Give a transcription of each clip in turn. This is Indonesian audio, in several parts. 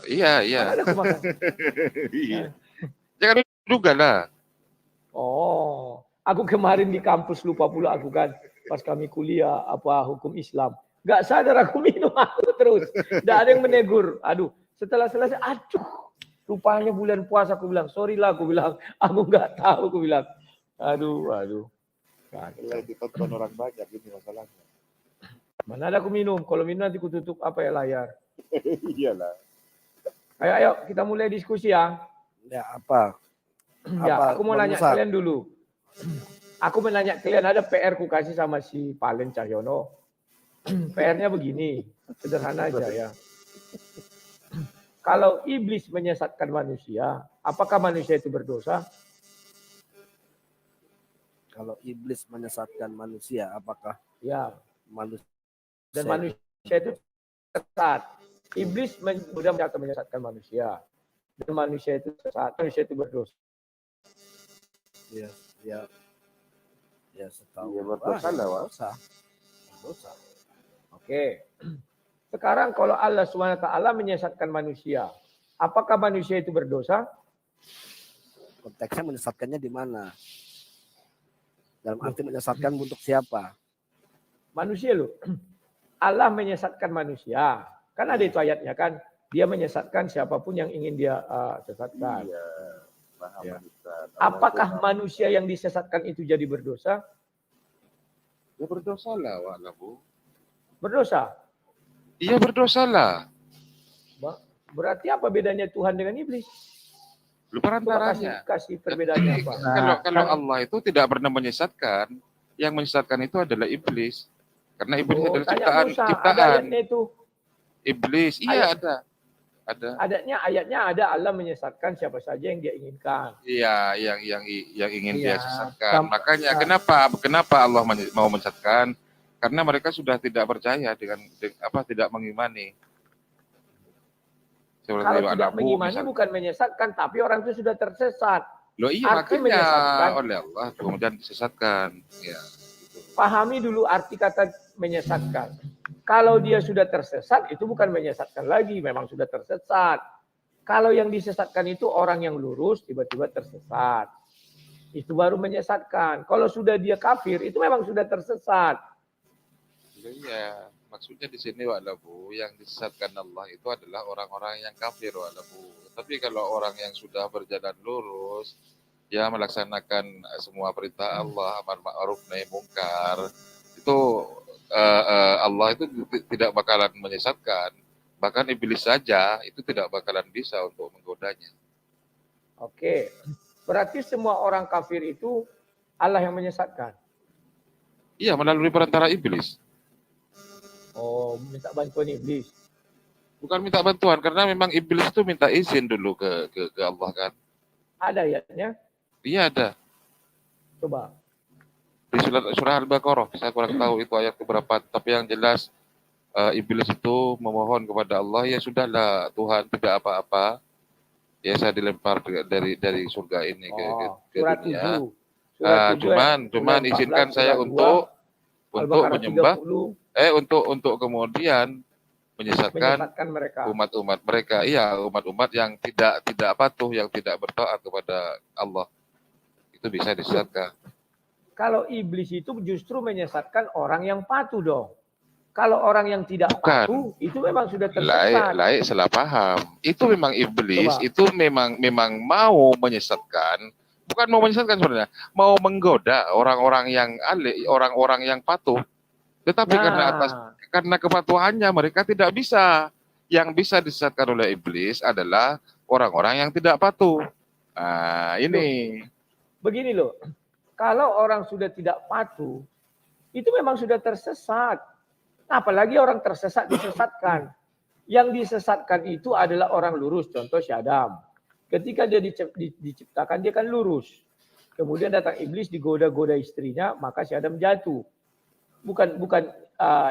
Iya, iya. Mana ada aku makan? Iya. Jangan juga lah. Oh, aku kemarin di kampus lupa pula aku kan. Pas kami kuliah apa hukum Islam. Gak sadar aku minum aku terus. Gak ada yang menegur. Aduh, setelah selesai, aduh. Rupanya bulan puasa aku bilang, sorry lah aku bilang. Aku gak tahu aku bilang. Aduh. Mulai ditonton orang banyak ini masalahnya. Mana ada aku minum. Kalau minum nanti aku tutup apa ya layar. Iyalah. Ayo kita mulai diskusi ya. Ya apa? Ya, aku mau nanya kalian dulu. Aku menanya kalian, ada PR ku kasih sama si Palen Cahyono. PR-nya begini, sederhana aja ya. Kalau iblis menyesatkan manusia, apakah manusia itu berdosa? Kalau iblis menyesatkan manusia, apakah Ya. manusia Dan manusia itu sesat. Iblis mudah menyesatkan manusia. Dan manusia itu sesat, manusia itu berdosa. Ya setahu. Ya berdosa lah, Berdosa. Oke. Sekarang kalau Allah SWT menyesatkan manusia, apakah manusia itu berdosa? Konteksnya menyesatkannya di mana? Dalam arti menyesatkan untuk siapa? Manusia loh. Allah menyesatkan manusia. Kan ada itu ayatnya kan. Dia menyesatkan siapapun yang ingin dia sesatkan. Iya. Paham, Ya. Ustaz. Apakah manusia yang disesatkan itu jadi berdosa? Ya berdosa lah, Bu. Berdosa. Iya berdosa lah. Berarti apa bedanya Tuhan dengan iblis? Lupa antaranya. Kasih perbedaannya apa? Kalau Allah itu tidak pernah menyesatkan, yang menyesatkan itu adalah iblis. Karena iblis adalah ciptaan. Ada itu. Iblis, iya ada. Ayatnya ada Allah menyesatkan siapa saja yang dia inginkan. Iya, yang ingin dia sesatkan. Makanya kenapa Allah mau menyesatkan? Karena mereka sudah tidak percaya dengan tidak mengimani. Kalau tidak mengimani bukan menyesatkan, tapi orang itu sudah tersesat. Loh iya, makanya oleh Allah kemudian disesatkan. Ya. Pahami dulu arti kata menyesatkan. Kalau dia sudah tersesat, itu bukan menyesatkan lagi, memang sudah tersesat. Kalau yang disesatkan itu orang yang lurus, tiba-tiba tersesat. Itu baru menyesatkan. Kalau sudah dia kafir, itu memang sudah tersesat. Iya, maksudnya di sini Bu, yang disesatkan Allah itu adalah orang-orang yang kafir Bu. Tapi kalau orang yang sudah berjalan lurus, ya melaksanakan semua perintah Allah, amar ma'ruf nahi mungkar, itu Allah itu tidak bakalan menyesatkan. Bahkan iblis saja itu tidak bakalan bisa untuk menggodanya. Oke, berarti semua orang kafir itu Allah yang menyesatkan? Iya, melalui perantara iblis. Oh, minta bantuan iblis? Bukan minta bantuan, karena memang iblis itu minta izin dulu ke Allah kan. Ada ayatnya? Iya ada. Coba. Di surah Al-Baqarah, saya kurang tahu itu ayat keberapa, tapi yang jelas iblis itu memohon kepada Allah, ya sudahlah Tuhan, tidak apa-apa. Ya saya dilempar dari surga ini ke dunia. Cuman izinkan saya untuk menyembah, untuk kemudian menyesatkan umat-umat mereka. Iya, umat-umat yang tidak patuh, yang tidak bertaat kepada Allah. Itu bisa disesatkan. Kalau iblis itu justru menyesatkan orang yang patuh dong. Kalau orang yang tidak patuh, itu memang sudah tersesat. Laik salah paham. Itu memang iblis, itu memang mau menyesatkan. Bukan mau menyesatkan sebenarnya, mau menggoda orang-orang yang orang-orang yang patuh. Tetapi karena kepatuhannya mereka tidak bisa. Yang bisa disesatkan oleh iblis adalah orang-orang yang tidak patuh. Nah, ini. Begini loh. Kalau orang sudah tidak patuh, itu memang sudah tersesat. Apalagi orang tersesat disesatkan. Yang disesatkan itu adalah orang lurus. Contoh si Adam. Ketika dia diciptakan, dia kan lurus. Kemudian datang iblis digoda-goda istrinya, maka si Adam jatuh. Bukan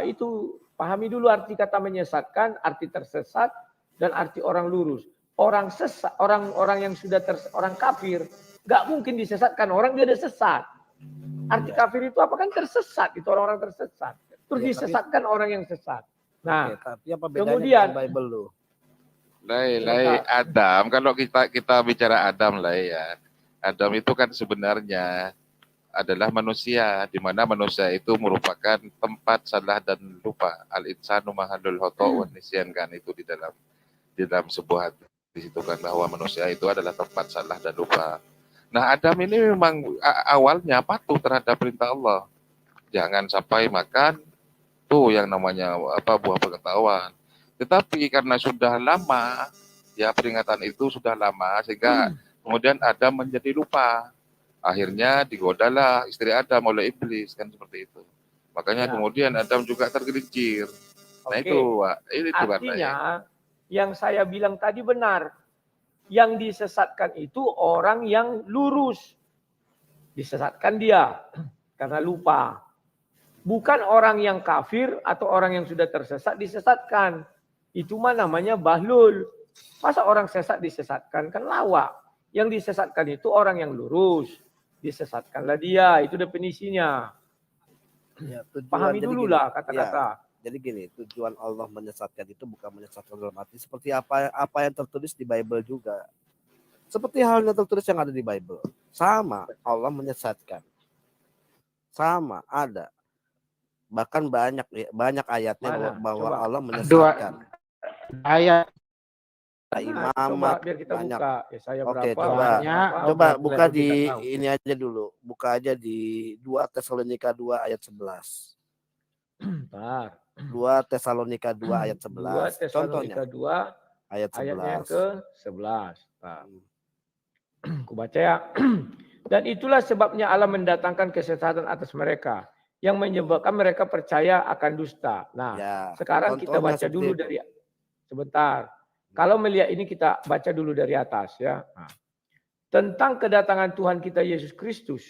itu, pahami dulu arti kata menyesatkan, arti tersesat, dan arti orang lurus. Orang sesat, orang yang sudah orang kafir, nggak mungkin disesatkan, orang dia ada sesat. Arti kafir itu apa kan tersesat, itu orang-orang tersesat. Terus disesatkan orang yang sesat. Nah, tapi apa bedanya kemudian dengan Bible lu? Sebentar. Adam, kalau kita bicara Adam lah ya. Adam itu kan sebenarnya adalah manusia, di mana manusia itu merupakan tempat salah dan lupa. Al-insanu mahallul khata' wan nisyan kan itu di dalam sebuah hadis itu kan bahwa manusia itu adalah tempat salah dan lupa. Nah, Adam ini memang awalnya patuh terhadap perintah Allah. Jangan sampai makan tuh yang namanya buah pengetahuan. Tetapi karena sudah lama, ya peringatan itu sudah lama sehingga kemudian Adam menjadi lupa. Akhirnya digodalah istri Adam oleh iblis kan seperti itu. Makanya Ya. kemudian Adam juga tergelincir. Nah Oke. itu, Pak. Itu Pak. Artinya yang saya bilang tadi benar. Yang disesatkan itu orang yang lurus. Disesatkan dia karena lupa. Bukan orang yang kafir atau orang yang sudah tersesat disesatkan. Itu mah namanya bahlul. Masa orang sesat disesatkan? Kan lawak. Yang disesatkan itu orang yang lurus. Disesatkanlah dia. Itu definisinya. Ya, Pahami jadi dulu gini, lah kata-kata. Jadi gini, tujuan Allah menyesatkan itu bukan menyesatkan dalam arti seperti apa yang tertulis di Bible juga. Seperti halnya tertulis yang ada di Bible. Sama, Allah menyesatkan. Sama, ada. Bahkan banyak ayatnya Mana? bahwa Coba. Allah menyesatkan. Ayat Nah, Imamat coba biar kita banyak. buka. Ya, saya Oke, berapa? coba buka Kita di tahu. ini aja dulu. Buka aja di 2 Tesalonika 2 ayat 11. Bentar. 2 Tesalonika 2 ayat 2 11. Contohnya Tesalonika 2 ayat ayatnya yang 11. ke-11. Nah, aku baca ya. Dan itulah sebabnya Allah mendatangkan kesesatan atas mereka yang menyebabkan mereka percaya akan dusta. Nah, Ya, sekarang kita contohnya baca dulu seperti dari sebentar. Kalau melihat ini kita baca dulu dari atas ya. Nah, tentang kedatangan Tuhan kita Yesus Kristus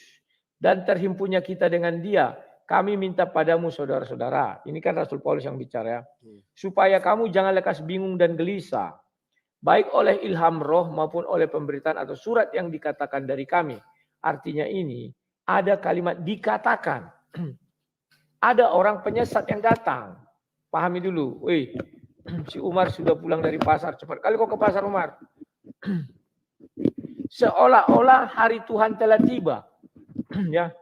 dan terhimpunnya kita dengan Dia, kami minta padamu saudara-saudara. Ini kan Rasul Paulus yang bicara ya. Supaya kamu jangan lekas bingung dan gelisah. Baik oleh ilham roh maupun oleh pemberitaan atau surat yang dikatakan dari kami. Artinya ini ada kalimat dikatakan. Ada orang penyesat yang datang. Pahami dulu. Wih, si Umar sudah pulang dari pasar. Cepat kali kau ke pasar Umar. Seolah-olah hari Tuhan telah tiba. Ya.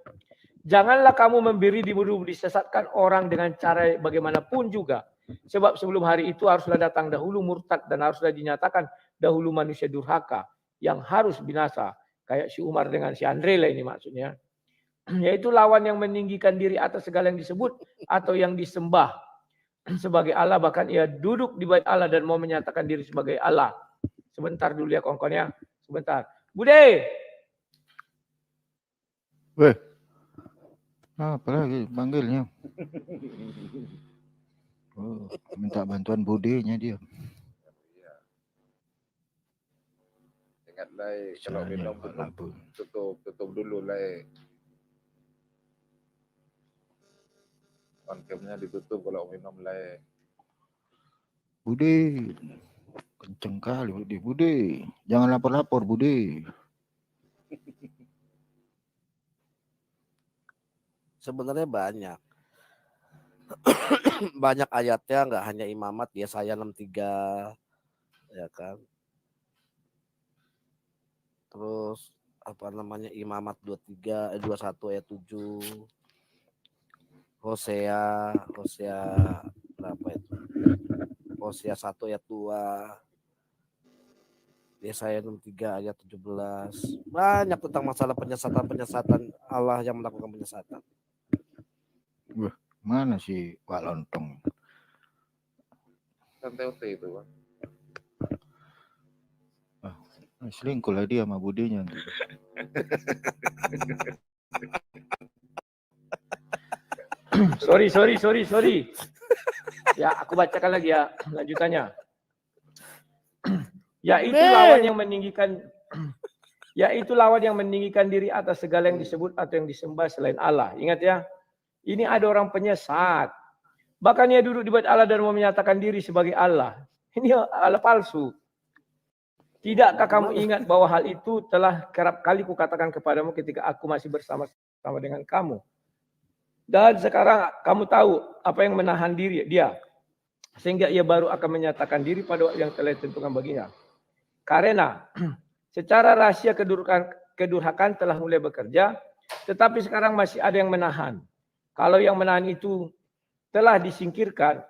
Janganlah kamu memberi diburu disesatkan orang dengan cara bagaimanapun juga. Sebab sebelum hari itu haruslah datang dahulu murtad dan haruslah dinyatakan dahulu manusia durhaka yang harus binasa. Kayak si Umar dengan si Andre lah ini maksudnya. Yaitu lawan yang meninggikan diri atas segala yang disebut atau yang disembah sebagai Allah. Bahkan ia duduk di bait Allah dan mau menyatakan diri sebagai Allah. Sebentar dulu ya kawan-kawan ya. Sebentar. Bude. Weh. Apa lagi panggilnya? Oh, minta bantuan budenya dia. Ingatlah kalau Misalnya, minum walaupun. tutup dulu lah. Kontemnya ditutup kalau minum lah. Bude, kenceng kali Bude. Jangan lapor-lapor Bude. sebenarnya banyak. Banyak ayatnya, nggak hanya imamat, Yesaya 63 ya kan. Terus apa namanya imamat 21 ayat 7. Hosea berapa itu? Hosea 1 ayat 2. Yesaya 63 ayat 17. Banyak tentang masalah penyesatan Allah yang melakukan penyesatan. Mana si Pak Lontong? Kan TOT itu, Bang. Selingkuh lah dia sama budenya. Sorry. Ya, aku bacakan lagi ya lanjutannya. Yaitu lawan yang meninggikan diri atas segala yang disebut atau yang disembah selain Allah. Ingat ya, ini ada orang penyesat. Bahkan ia duduk di bait Allah dan mau menyatakan diri sebagai Allah. Ini Allah palsu. Tidakkah kamu ingat bahwa hal itu telah kerap kali kukatakan kepadamu ketika aku masih bersama-sama dengan kamu. Dan sekarang kamu tahu apa yang menahan diri dia. sehingga ia baru akan menyatakan diri pada waktu yang telah ditentukan baginya. Karena secara rahasia kedurhakaan telah mulai bekerja, tetapi sekarang masih ada yang menahan. Kalau yang menahan itu telah disingkirkan,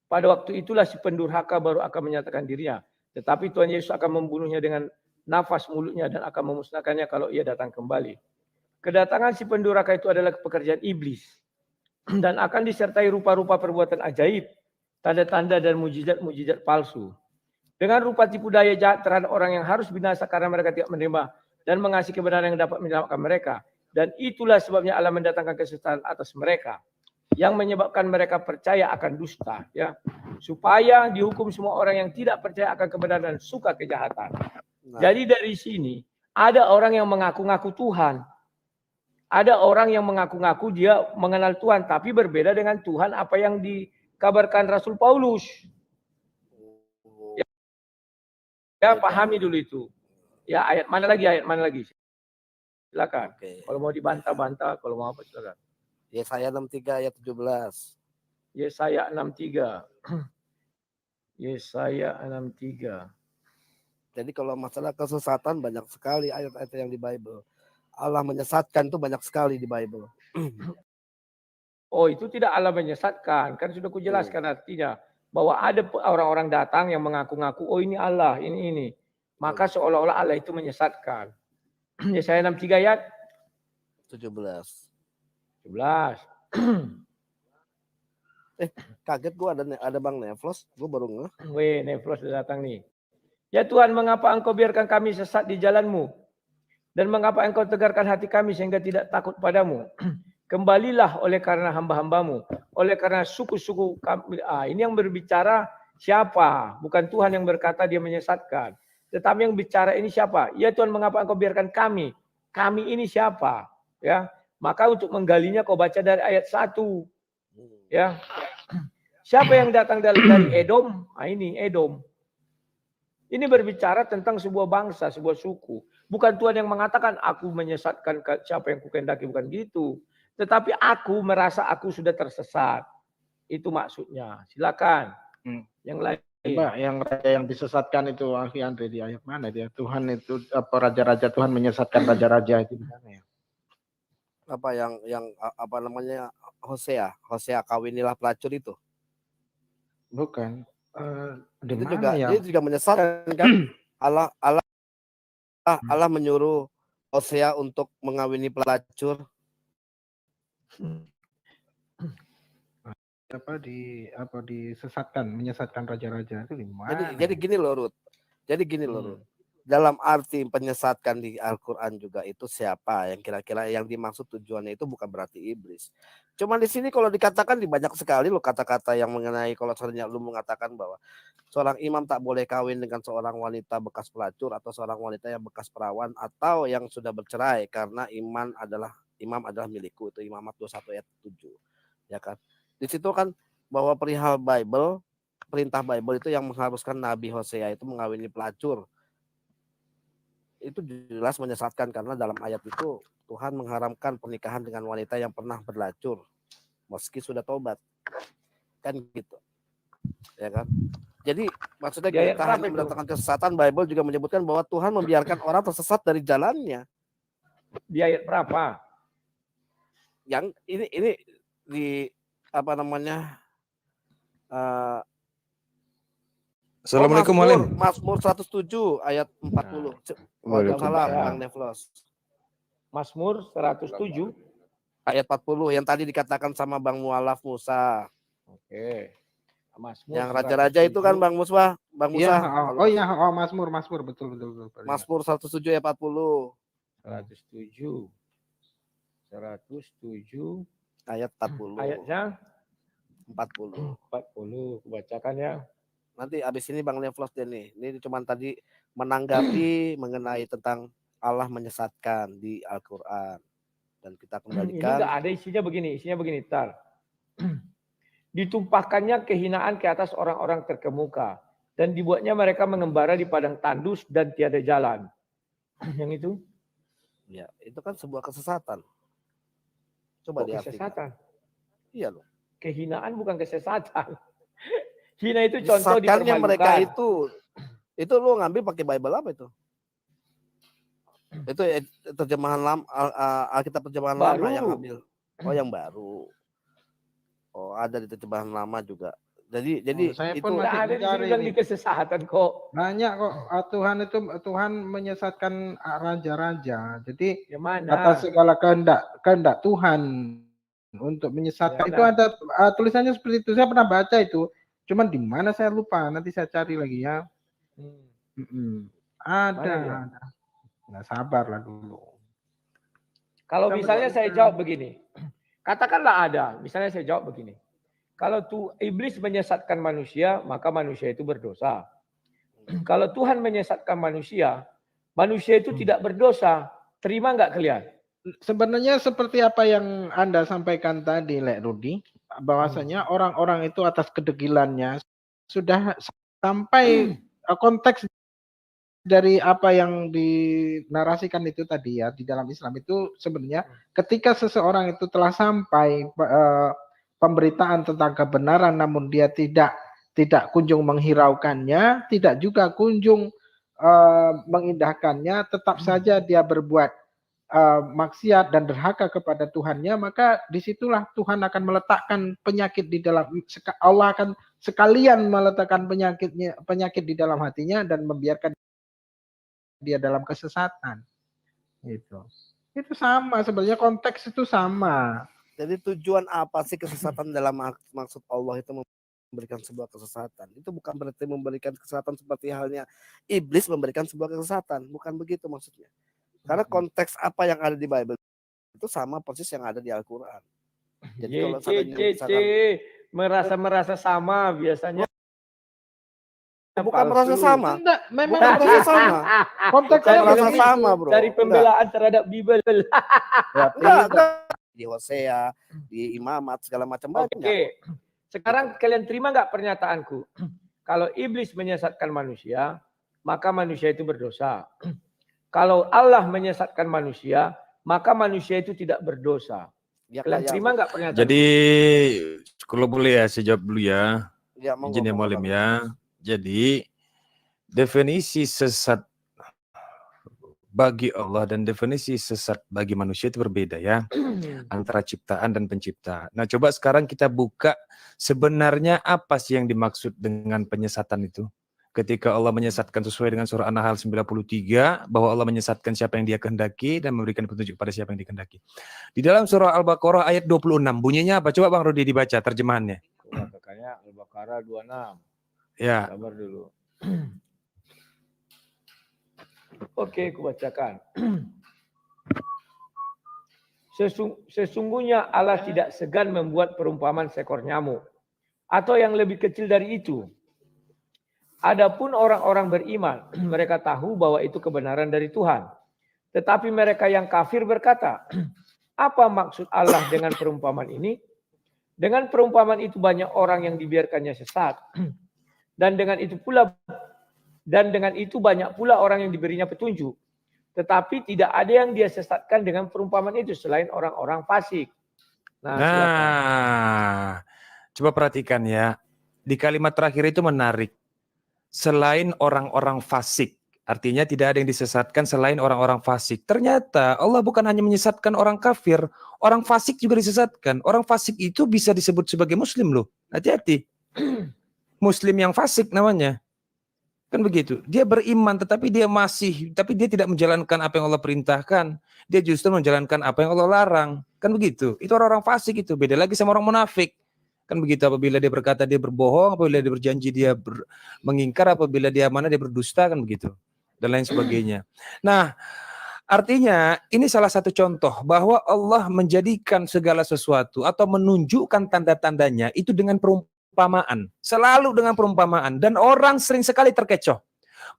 pada waktu itulah si pendurhaka baru akan menyatakan dirinya. Tetapi Tuhan Yesus akan membunuhnya dengan nafas mulutnya dan akan memusnahkannya kalau ia datang kembali. Kedatangan si pendurhaka itu adalah pekerjaan iblis dan akan disertai rupa-rupa perbuatan ajaib, tanda-tanda dan mujizat-mujizat palsu. Dengan rupa tipu daya jahat terhadap orang yang harus binasa karena mereka tidak menerima dan mengasihi kebenaran yang dapat menyelamatkan mereka. Dan itulah sebabnya Allah mendatangkan kesesatan atas mereka, yang menyebabkan mereka percaya akan dusta, ya, supaya dihukum semua orang yang tidak percaya akan kebenaran dan suka kejahatan. Jadi dari sini ada orang yang mengaku-ngaku Tuhan, ada orang yang mengaku-ngaku dia mengenal Tuhan, tapi berbeda dengan Tuhan apa yang dikabarkan Rasul Paulus. Ya, pahami dulu itu. Ya, ayat mana lagi? Silakan. Oke. Kalau mau dibantah-bantah, kalau mau apa silakan. Yesaya 63 ayat 17. Yesaya 63. Yesaya 63. Jadi kalau masalah kesesatan banyak sekali ayat-ayat yang di Bible. Allah menyesatkan itu banyak sekali di Bible. Oh, itu tidak Allah menyesatkan. Kan sudah kujelaskan artinya. Bahwa ada orang-orang datang yang mengaku-ngaku, oh ini Allah, ini. Maka seolah-olah Allah itu menyesatkan. Yesaya 63 ayat 17. 17. Kaget gue ada Bang Neflos, gue baru ngeh. Weh, Neflos sudah datang nih. Ya Tuhan, mengapa engkau biarkan kami sesat di jalan-Mu? Dan mengapa engkau tegarkan hati kami sehingga tidak takut padamu? Kembalilah oleh karena hamba-hambamu, oleh karena suku-suku kami. Ini yang berbicara siapa? Bukan Tuhan yang berkata dia menyesatkan. Tetapi yang bicara ini siapa? Ya Tuhan, mengapa engkau biarkan kami? Kami ini siapa? Ya, maka untuk menggalinya kau baca dari ayat 1. Ya, siapa yang datang dari Edom? Ini Edom. Ini berbicara tentang sebuah bangsa, sebuah suku. Bukan Tuhan yang mengatakan aku menyesatkan siapa yang kukehendaki, bukan gitu. Tetapi aku merasa aku sudah tersesat. Itu maksudnya. Silakan. Yang lain. Mbak, yang raja yang disesatkan itu Alfi Andre di ayat mana dia? Tuhan itu apa raja-raja Tuhan menyesatkan raja-raja itu di mana ya? Apa yang apa namanya Hosea kawinilah pelacur itu. Bukan. Di Itu mana juga ya? dia juga menyesatkan kan. Allah menyuruh Hosea untuk mengawini pelacur. Disesatkan, menyesatkan raja-raja itu di mana? Jadi gini loh Ruth. Ruth. Dalam arti penyesatkan di Al-Qur'an juga itu siapa yang kira-kira yang dimaksud tujuannya itu bukan berarti iblis. Cuma di sini kalau dikatakan di banyak sekali loh kata-kata yang mengenai kalau sebenarnya lu mengatakan bahwa seorang imam tak boleh kawin dengan seorang wanita bekas pelacur atau seorang wanita yang bekas perawan atau yang sudah bercerai karena imam adalah milikku, itu Imamat 21 ayat 7. Ya kan? Di situ kan bahwa perihal Bible, perintah Bible itu yang mengharuskan Nabi Hosea itu mengawini pelacur. Itu jelas menyesatkan karena dalam ayat itu Tuhan mengharamkan pernikahan dengan wanita yang pernah berlacur meski sudah tobat. Kan gitu. Ya kan? Jadi maksudnya kita hanya mendatangkan kesesatan, Bible juga menyebutkan bahwa Tuhan membiarkan orang tersesat dari jalannya. Di ayat berapa? Yang ini di apa namanya? Assalamualaikum Alim. Mazmur 107 ayat 40. Waalaikumsalam Bang Neflos. Mazmur 107 ayat 40 yang tadi dikatakan sama Bang Mualaf Musa. Oke. Mazmur yang raja-raja itu kan Bang Musa. Iya, Mazmur betul. Mazmur 107 ayat 40. 107 ayat 40. Ayatnya 40. Bacakan ya. Nanti abis ini Bang Neflos deh nih. Ini cuma tadi menanggapi mengenai tentang Allah menyesatkan di Al-Qur'an. Dan kita kembalikan. Ini enggak ada isinya begini, tar. Ditumpahkannya kehinaan ke atas orang-orang terkemuka dan dibuatnya mereka mengembara di padang tandus dan tiada jalan. Yang itu? Ya, itu kan sebuah kesesatan. Coba diartikan. Kesesatan. Iya loh. Kehinaan bukan kesesatan. Hina itu contoh Disesatkannya mereka dipermalukan. itu lu ngambil pakai Bible apa itu? Itu terjemahan lama, Alkitab terjemahan lama yang Baru. ambil. Oh, yang baru. Oh, ada di terjemahan lama juga. Jadi saya itu pun Nggak masih ada di sini mencari bilang ini. di kesesatan kok. Banyak kok Tuhan menyesatkan raja-raja. Jadi Yang mana? atas segala kehendak Tuhan untuk menyesatkan. Ya, Itu ada tulisannya seperti itu. Saya pernah baca itu. Cuman di mana saya lupa. Nanti saya cari lagi ya. Ada. Mana dia? Nggak sabar lah dulu. Kalau misalnya saya jawab begini, katakanlah ada. Misalnya saya jawab begini. Kalau iblis menyesatkan manusia, maka manusia itu berdosa. Kalau Tuhan menyesatkan manusia, manusia itu tidak berdosa. Terima nggak kalian? Sebenarnya seperti apa yang Anda sampaikan tadi, Lek Rudi, bahwasanya orang-orang itu atas kedegilannya sudah sampai konteks dari apa yang dinarasikan itu tadi ya di dalam Islam itu sebenarnya ketika seseorang itu telah sampai pemberitaan tentang kebenaran namun dia tidak kunjung menghiraukannya, tidak juga kunjung mengindahkannya, tetap saja dia berbuat maksiat dan derhaka kepada Tuhannya, maka disitulah Tuhan akan meletakkan penyakit di dalam, Allah akan sekalian meletakkan penyakit di dalam hatinya dan membiarkan dia dalam kesesatan. Itu sama sebenarnya, konteks itu sama. Jadi tujuan apa sih kesesatan dalam maksud Allah itu memberikan sebuah kesesatan? Itu bukan berarti memberikan kesesatan seperti halnya iblis memberikan sebuah kesesatan, bukan begitu maksudnya. Karena konteks apa yang ada di Bible itu sama persis yang ada di Al-Qur'an. Jadi kalau merasa sama biasanya. Bukan merasa sama. Enggak, memang Bukan merasa sama. konteksnya merasa begitu. sama, bro. Dari pembelaan terhadap Bible. Enggak. Di Hosea, di Imamat segala macam banyak. Oke. Sekarang kalian terima nggak pernyataanku? Kalau iblis menyesatkan manusia, maka manusia itu berdosa. Kalau Allah menyesatkan manusia, maka manusia itu tidak berdosa. Ya, Kalian terima nggak pernyataan? Jadi kalau boleh ya saya jawab dulu ya. ya, Izin ya Mualim ya. Jadi definisi sesat bagi Allah dan definisi sesat bagi manusia itu berbeda ya. Antara ciptaan dan pencipta. Nah, coba sekarang kita buka sebenarnya apa sih yang dimaksud dengan penyesatan itu. Ketika Allah menyesatkan sesuai dengan surah An-Nahl 93, bahwa Allah menyesatkan siapa yang dia kehendaki dan memberikan petunjuk pada siapa yang dikehendaki. Di dalam surah Al-Baqarah ayat 26, bunyinya apa? Coba Bang Rudi dibaca terjemahannya. Makanya Al-Baqarah 26. Ya. Sabar dulu. Oke, aku bacakan. Sesungguhnya Allah tidak segan membuat perumpamaan seekor nyamuk atau yang lebih kecil dari itu. Adapun orang-orang beriman, mereka tahu bahwa itu kebenaran dari Tuhan. Tetapi mereka yang kafir berkata, apa maksud Allah dengan perumpamaan ini? Dengan perumpamaan itu banyak orang yang dibiarkannya sesat. Dan dengan itu banyak pula orang yang diberinya petunjuk. Tetapi tidak ada yang dia sesatkan dengan perumpamaan itu selain orang-orang fasik. Nah, coba perhatikan ya. Di kalimat terakhir itu menarik. Selain orang-orang fasik. Artinya tidak ada yang disesatkan selain orang-orang fasik. Ternyata Allah bukan hanya menyesatkan orang kafir. Orang fasik juga disesatkan. Orang fasik itu bisa disebut sebagai muslim loh. Hati-hati. Muslim yang fasik namanya. Kan begitu. Dia beriman tapi dia tidak menjalankan apa yang Allah perintahkan. Dia justru menjalankan apa yang Allah larang. Kan begitu. Itu orang-orang fasik itu. Beda lagi sama orang munafik. Kan begitu, apabila dia berkata dia berbohong, apabila dia berjanji dia mengingkar, apabila dia berdusta, kan begitu. Dan lain sebagainya. Nah, artinya ini salah satu contoh bahwa Allah menjadikan segala sesuatu atau menunjukkan tanda-tandanya itu dengan perumpamaan. Selalu dengan perumpamaan. Dan orang sering sekali terkecoh.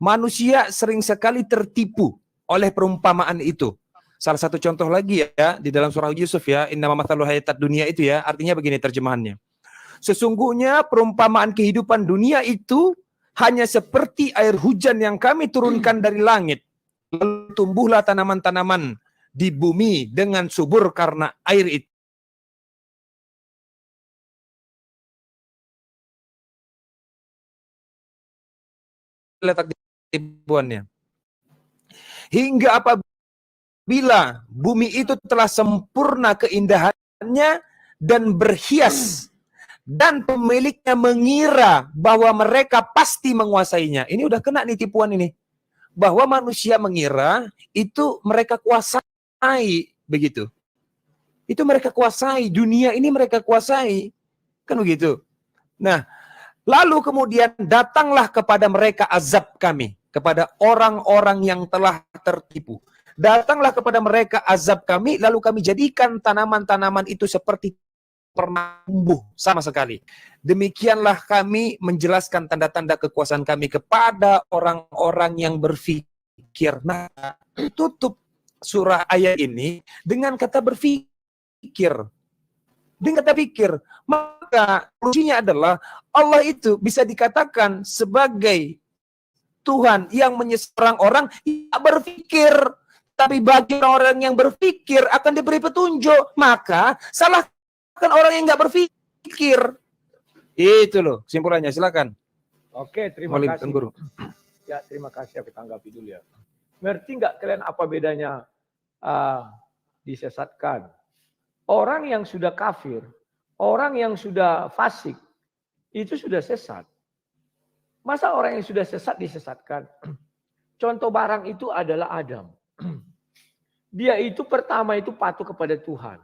Manusia sering sekali tertipu oleh perumpamaan itu. Salah satu contoh lagi ya, di dalam surah Yusuf ya, innama mathalu hayatad dunia itu ya, artinya begini terjemahannya. Sesungguhnya perumpamaan kehidupan dunia itu hanya seperti air hujan yang kami turunkan dari langit. Lalu tumbuhlah tanaman-tanaman di bumi dengan subur karena air itu. letak tipuannya. Hingga apabila bumi itu telah sempurna keindahannya dan berhias, dan pemiliknya mengira bahwa mereka pasti menguasainya. Ini udah kena nih tipuan ini. Bahwa manusia mengira itu mereka kuasai, begitu. Itu mereka kuasai, dunia ini mereka kuasai. Kan begitu. Nah, lalu kemudian datanglah kepada mereka azab kami, kepada orang-orang yang telah tertipu. Datanglah kepada mereka azab kami, lalu kami jadikan tanaman-tanaman itu seperti pernah tumbuh sama sekali. Demikianlah kami menjelaskan tanda-tanda kekuasaan kami kepada orang-orang yang berfikir. Nah, tutup surah ayat ini dengan kata berfikir. Dengan kata pikir. Maka kuncinya adalah Allah itu bisa dikatakan sebagai Tuhan yang menyerang orang yang berfikir. Tapi bagi orang yang berfikir akan diberi petunjuk. Maka salah orang yang nggak berpikir. Itu loh kesimpulannya, silakan. Oke, terima kasih. Guru. Ya, terima kasih, aku tanggapi dulu ya. Ngerti nggak kalian apa bedanya disesatkan? Orang yang sudah kafir, orang yang sudah fasik, itu sudah sesat. Masa orang yang sudah sesat disesatkan? Contoh barang itu adalah Adam. Dia itu pertama itu patuh kepada Tuhan.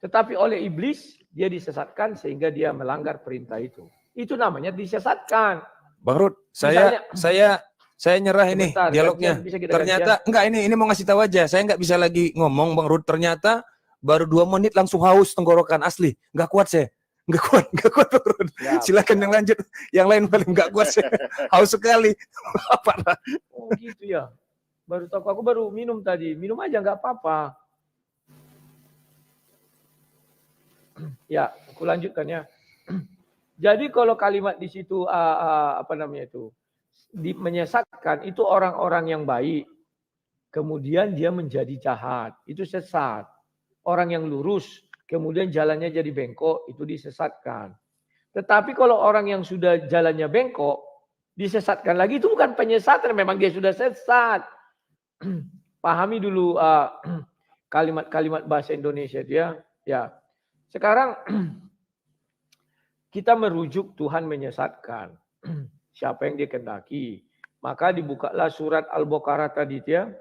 Tetapi oleh iblis, dia disesatkan sehingga dia melanggar perintah itu. Itu namanya disesatkan. Bang Rud, saya nyerah ini Sebentar, dialognya. bisa kita Ternyata, enggak ini mau ngasih tahu aja. Saya nggak bisa lagi ngomong Bang Rud. Ternyata baru 2 menit langsung haus tenggorokan asli. Nggak kuat saya. Nggak kuat Bang Rud. Ya, silakan yang lanjut. Yang lain paling nggak kuat saya. Haus sekali. Apa? Oh gitu ya. Baru tahu, aku baru minum tadi. Minum aja nggak apa-apa. Ya, aku lanjutkan ya. Jadi kalau kalimat di situ menyesatkan itu orang-orang yang baik, kemudian dia menjadi jahat, itu sesat. Orang yang lurus, kemudian jalannya jadi bengkok, itu disesatkan. Tetapi kalau orang yang sudah jalannya bengkok, disesatkan lagi, itu bukan penyesatan, memang dia sudah sesat. Pahami dulu kalimat-kalimat bahasa Indonesia dia, ya. Sekarang kita merujuk Tuhan menyesatkan. Siapa yang dia kehendaki. Maka dibukalah surat Al-Baqarah tadi dia.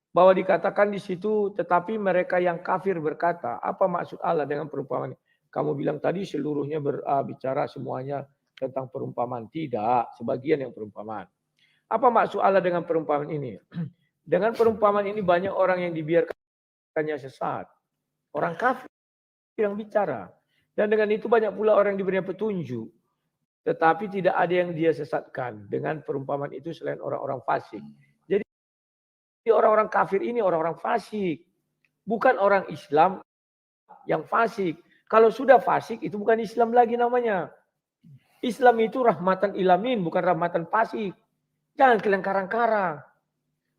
Bahwa dikatakan di situ, tetapi mereka yang kafir berkata, apa maksud Allah dengan perumpamaan? Kamu bilang tadi seluruhnya bicara semuanya tentang perumpamaan. Tidak, sebagian yang perumpamaan. Apa maksud Allah dengan perumpamaan ini? Dengan perumpamaan ini banyak orang yang dibiarkannya sesat. Orang kafir yang bicara. Dan dengan itu banyak pula orang yang diberikan petunjuk. Tetapi tidak ada yang dia sesatkan dengan perumpamaan itu selain orang-orang fasik. Jadi orang-orang kafir ini orang-orang fasik. Bukan orang Islam yang fasik. Kalau sudah fasik itu bukan Islam lagi namanya. Islam itu rahmatan ilamin, bukan rahmatan fasik. Jangan kalian karang-karang.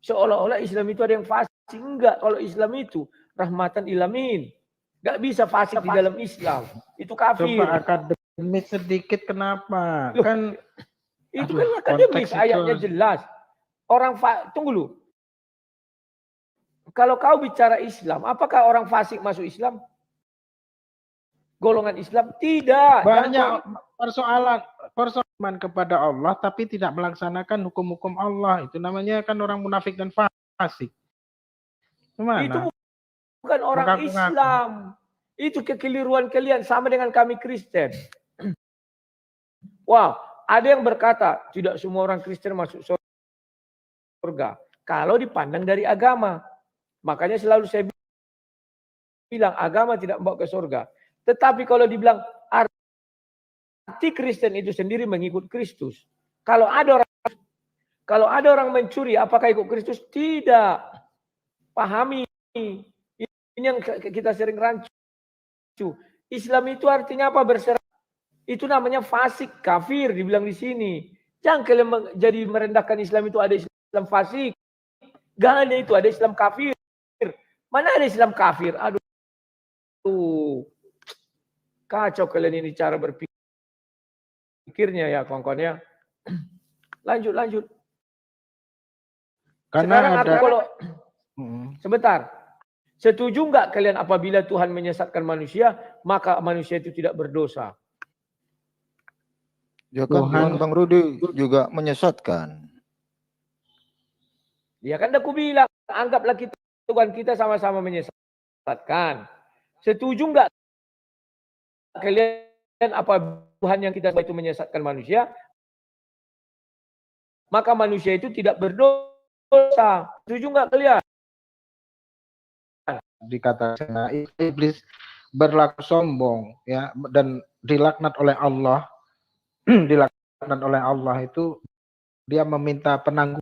Seolah-olah Islam itu ada yang fasik. Enggak, kalau Islam itu rahmatan ilamin. Enggak bisa fasik di dalam Islam. Itu kafir. Coba akademis sedikit kenapa? Loh, Kan itu kan akademis, konteks ayatnya itu. jelas. Tunggu dulu. Kalau kau bicara Islam, apakah orang fasik masuk Islam? Golongan Islam? Tidak. Banyak persoalan kepada Allah tapi tidak melaksanakan hukum-hukum Allah. Itu namanya kan orang munafik dan fasik. Gimana? Itu bukan orang Islam. Itu kekeliruan kalian sama dengan kami Kristen. Wah, ada yang berkata tidak semua orang Kristen masuk surga. Kalau dipandang dari agama. Makanya selalu saya bilang agama tidak membawa ke surga. Tetapi kalau dibilang arti Kristen itu sendiri mengikut Kristus. Kalau ada orang mencuri, apakah ikut Kristus? Tidak. Pahami. Ini yang kita sering rancu. Islam itu artinya apa? Berserah. Itu namanya fasik, kafir dibilang di sini. Jangan kalian jadi merendahkan Islam itu ada Islam fasik. Gak ada itu, ada Islam kafir. Mana ada Islam kafir? Aduh. Kacau kalian ini cara berpikirnya ya kawan-kawan ya. Lanjut. Karena Sekarang aku ada kalau Mm. sebentar. Setuju nggak kalian apabila Tuhan menyesatkan manusia, maka manusia itu tidak berdosa? Ya kan Tuhan- Bang Rudi juga menyesatkan. Ya kan aku bilang, anggaplah kita Tuhan kita sama-sama menyesatkan. Setuju nggak kalian apa Tuhan yang kita sembah itu menyesatkan manusia, maka manusia itu tidak berdosa. Setuju nggak kalian? dikatakan iblis berlaku sombong ya dan dilaknat oleh Allah dilaknat oleh Allah itu dia meminta penangguhan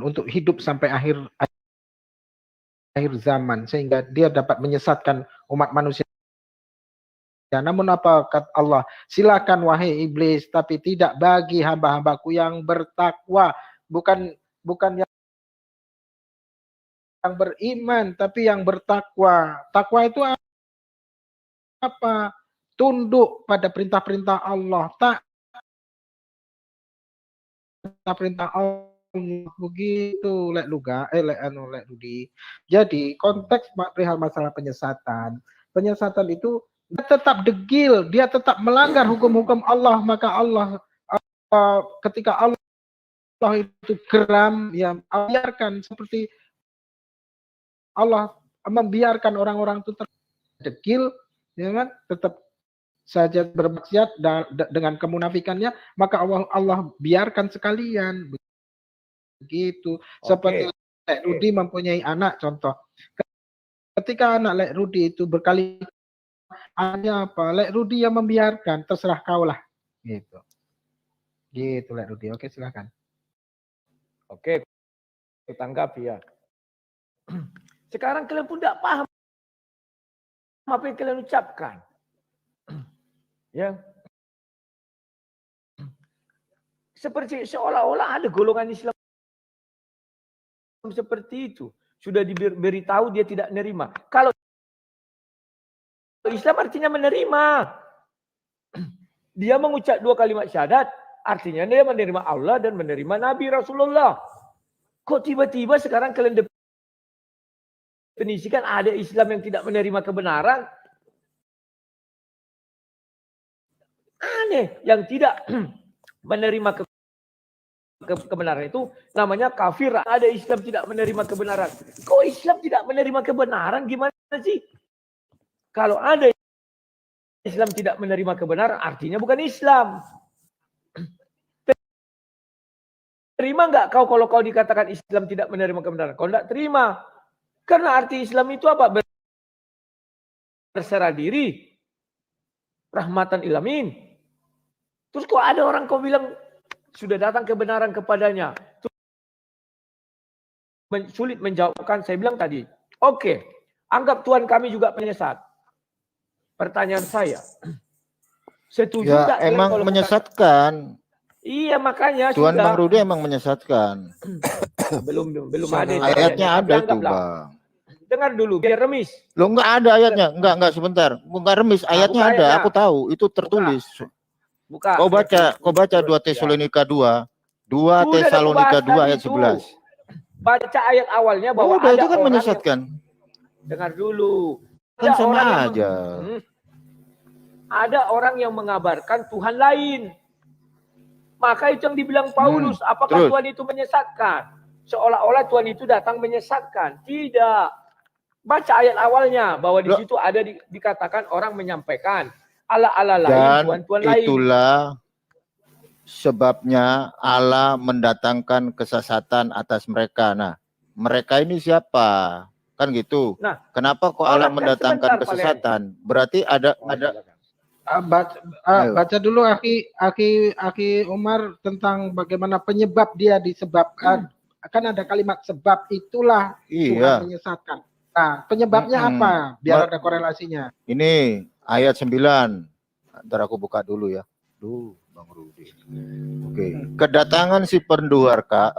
untuk hidup sampai akhir zaman sehingga dia dapat menyesatkan umat manusia. Namun apa kata Allah? Silakan wahai iblis, tapi tidak bagi hamba-hambaku yang bertakwa, bukan yang beriman, tapi yang bertakwa. Takwa itu apa? Tunduk pada perintah-perintah Allah, tak perintah Allah. Begitu lek Rudi. Jadi konteks perihal masalah penyesatan itu dia tetap degil, dia tetap melanggar hukum-hukum Allah, maka Allah ketika Allah itu geram, ya biarkan seperti Allah membiarkan orang-orang itu degil, ya kan, tetap saja bermaksiat dengan kemunafikannya, maka Allah biarkan sekalian. Begitu. Seperti Lek Rudi mempunyai anak, contoh. Ketika anak Lek Rudi itu berkali hanya apa? Lek Rudi yang membiarkan, terserah kau lah. Gitu. Gitu Lek Rudi. Oke, silakan. Oke, kita tanggapi ya. Sekarang kalian pun tidak paham apa yang kalian ucapkan. Ya. Seperti seolah-olah ada golongan Islam seperti itu. Sudah diberitahu dia tidak menerima. Kalau Islam artinya menerima. Dia mengucap 2 kalimat syahadat, artinya dia menerima Allah dan menerima Nabi Rasulullah. Kok tiba-tiba sekarang kalian definisikan ada Islam yang tidak menerima kebenaran? Aneh, yang tidak menerima kebenaran itu namanya kafir. Ada Islam tidak menerima kebenaran. Kok Islam tidak menerima kebenaran? Gimana sih? Kalau ada Islam tidak menerima kebenaran, artinya bukan Islam. Terima nggak kau kalau kau dikatakan Islam tidak menerima kebenaran? Kau tidak terima. Karena arti Islam itu apa? Berserah diri. Rahmatan ilamin. Terus kok ada orang kau bilang sudah datang kebenaran kepadanya. Sulit menjawabkan. Saya bilang tadi. Oke. Anggap Tuhan kami juga penyesat. Pertanyaan saya. Setuju Ya nggak emang kalau menyesatkan. Iya makanya Tuhan sudah. Bang Rudi emang menyesatkan. belum ada itu Ayatnya Tapi ada itu anggaplah. Bang. Dengar dulu biar remis. Lo enggak ada ayatnya. Enggak sebentar. Enggak remis. Ayatnya buka ada. ayatnya. Aku tahu. Itu tertulis. Buka. Kau baca 2 Tesalonika 2. 2 Sudah Tesalonika aku bahas 2 ayat tadi 11. Baca ayat awalnya bahwa Udah ada itu kan orang menyesatkan. dengar dulu. Kan Ada sama orang yang aja. Ada orang yang mengabarkan Tuhan lain. Maka itu yang dibilang Paulus, apakah terus? Tuhan itu menyesatkan? Seolah-olah Tuhan itu datang menyesatkan. Tidak. Baca ayat awalnya bahwa di situ ada dikatakan orang menyampaikan Allah-Allah lain, Dan Tuhan-Tuhan lain. itulah sebabnya Allah mendatangkan kesesatan atas mereka. Nah, mereka ini siapa? Kan gitu. Nah, kenapa kok Allah kan mendatangkan sebentar, kesesatan? Berarti ada Baca dulu Aki Umar tentang bagaimana penyebab dia disebabkan. Kan ada kalimat sebab itulah iya. Tuhan menyesatkan. Nah, penyebabnya apa? Biar ada korelasinya. Ini ayat 9. Ntar aku buka dulu ya. Bang Rudi. Oke. Kedatangan si pendurhaka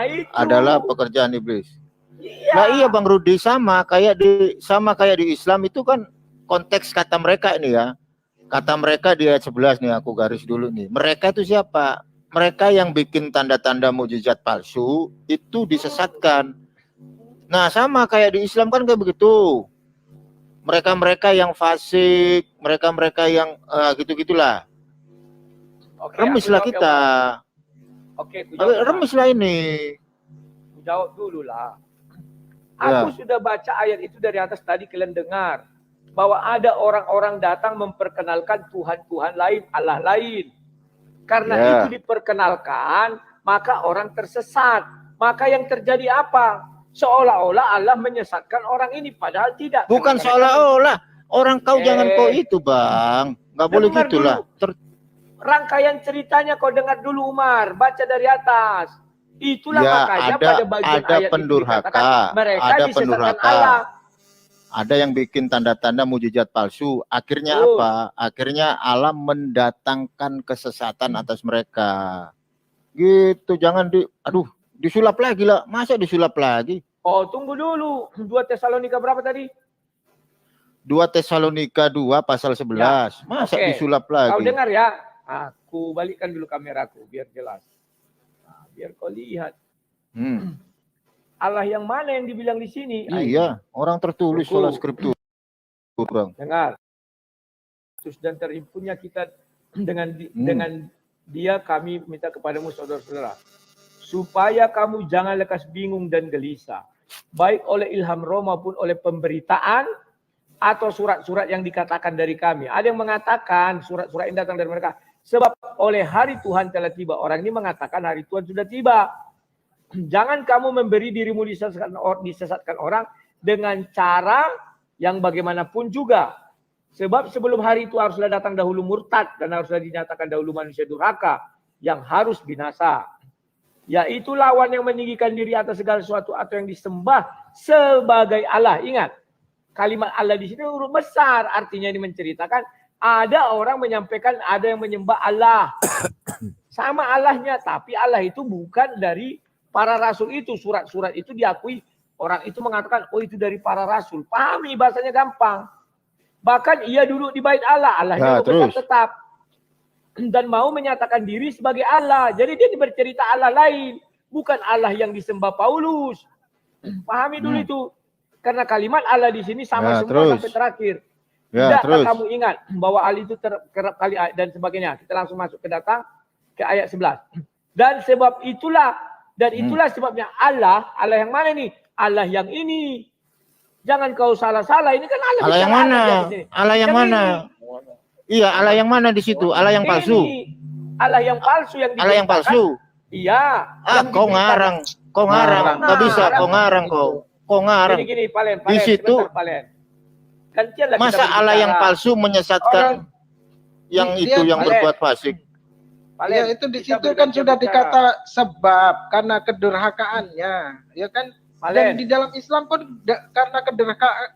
itu. adalah pekerjaan iblis. Iya. Nah iya Bang Rudi, sama kayak di Islam itu kan konteks kata mereka ini ya. Kata mereka di ayat 11 nih, aku garis dulu nih. Mereka itu siapa? mereka yang bikin tanda-tanda mukjizat palsu itu disesatkan. Nah, sama kayak di Islam kan kayak begitu. Mereka-mereka yang fasik, mereka-mereka yang gitu-gitulah. Oke, Remislah aku jawab kita. Oke, aku jawab, Umar. Remislah ini. Aku jawab dulu lah. Ya. Aku sudah baca ayat itu dari atas tadi, kalian dengar. Bahwa ada orang-orang datang memperkenalkan Tuhan-Tuhan lain, Allah lain. Karena Ya. itu diperkenalkan, maka orang tersesat. Maka yang terjadi apa? Seolah-olah Allah menyesatkan orang ini, padahal tidak. Bukan Karena seolah-olah. Orang kau jangan kau itu, Bang. Nggak boleh dengar gitulah. rangkaian ceritanya kau dengar dulu, Umar. Baca dari atas. Itulah Ya, makanya ada- pada bagian ada ayat pendurhaka, itu dikatakan mereka ada disesatkan pendurhaka. Allah. Ada yang bikin tanda-tanda mukjizat palsu. Akhirnya Betul. apa? Akhirnya Allah mendatangkan kesesatan atas mereka. Gitu, jangan disulap lagi lah. Masa disulap lagi? Oh, tunggu dulu. 2 Tesalonika berapa tadi? 2 Tesalonika 2 pasal 11. Masa Oke. disulap Kau lagi? dengar ya? Aku balikkan dulu kameraku biar jelas. Nah, biar kau lihat. Allah yang mana yang dibilang di sini? Iya, orang tertulis Buku. sola scriptura. Bang. Dengar. Terus dan terimpunnya kita dengan dia kami minta kepadamu saudara-saudara. Supaya kamu jangan lekas bingung dan gelisah. Baik oleh ilham roh maupun oleh pemberitaan atau surat-surat yang dikatakan dari kami. Ada yang mengatakan surat-surat yang datang dari mereka. Sebab oleh hari Tuhan telah tiba. Orang ini mengatakan hari Tuhan sudah tiba. Jangan kamu memberi dirimu disesatkan orang dengan cara yang bagaimanapun juga. Sebab sebelum hari itu haruslah datang dahulu murtad dan haruslah dinyatakan dahulu manusia durhaka yang harus binasa. Yaitu lawan yang meninggikan diri atas segala sesuatu atau yang disembah sebagai Allah. Ingat, kalimat Allah di sini huruf besar, artinya ini menceritakan ada orang menyampaikan ada yang menyembah Allah. Sama Allahnya, tapi Allah itu bukan dari para rasul itu. Surat-surat itu diakui, orang itu mengatakan, oh itu dari para rasul. Pahami, bahasanya gampang. Bahkan ia duduk di bait Allah, Allahnya besar tetap. Dan mau menyatakan diri sebagai Allah. Jadi dia bercerita Allah lain. Bukan Allah yang disembah Paulus. Pahami dulu itu. Karena kalimat Allah di sini sama semua sampai terakhir. Tidakkah kamu ingat bahwa Allah itu kerap kali ayat dan sebagainya. Kita langsung masuk ke ayat 11. Dan sebab itulah, sebabnya Allah yang mana nih? Allah yang ini. Jangan kau salah-salah. Ini kan Allah yang mana? Allah yang mana? Iya, Allah yang mana di situ? Allah yang palsu. Allah yang palsu yang Allah yang palsu. Iya. Kau ngarang. Enggak bisa kau ngarang kau. Kau ngarang. Gini, Palen, di situ. Masa Allah yang palsu menyesatkan yang itu yang berbuat fasik? Ya itu di situ kan sudah dikata sebab karena kedurhakaannya, ya kan? Dan di dalam Islam pun karena